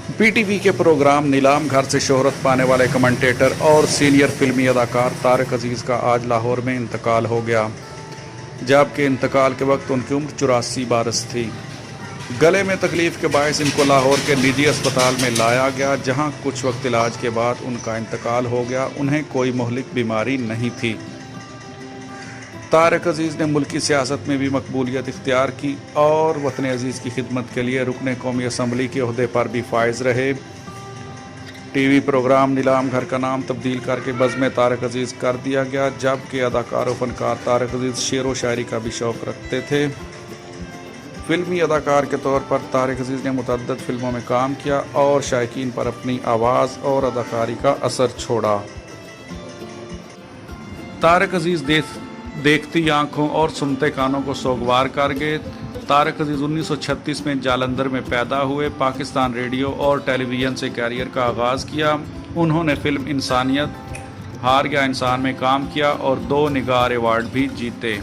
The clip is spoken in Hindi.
पीटीवी के प्रोग्राम नीलाम घर से शोहरत पाने वाले कमेंटेटर और सीनियर फिल्मी अदाकार तारिक अजीज़ का आज लाहौर में इंतकाल हो गया, जबकि इंतकाल के वक्त उनकी उम्र 84 बरस थी। गले में तकलीफ़ के बायस इनको लाहौर के निजी अस्पताल में लाया गया, जहां कुछ वक्त इलाज के बाद उनका इंतकाल हो गया। उन्हें कोई मोहलिक बीमारी नहीं थी। तारिक अजीज़ ने मुल्की सियासत में भी मकबूलियत इख्तियार की और वतन अजीज़ की खिदमत के लिए रुकन कौमी असम्बली के ओहदे पर भी फाइज रहे। टीवी प्रोग्राम नीलाम घर का नाम तब्दील करके बज़्म तारिक अजीज़ कर दिया गया, जबकि अदाकार व फनकार तारिक अजीज़ शेर व शायरी का भी शौक़ रखते थे। फिल्मी अदाकार के तौर पर तारिक अजीज़ ने मुतअद्दिद फिल्मों में काम किया और शायकीन पर अपनी आवाज़ और अदाकारी का असर छोड़ा। तारिक अजीज़ देखती आंखों और सुनते कानों को सोगवार कर गए। तारिक अजीज़ 1936 में जालंधर में पैदा हुए। पाकिस्तान रेडियो और टेलीविज़न से कैरियर का आगाज़ किया। उन्होंने फिल्म इंसानियत, हार गया इंसान में काम किया और 2 निगार अवार्ड भी जीते।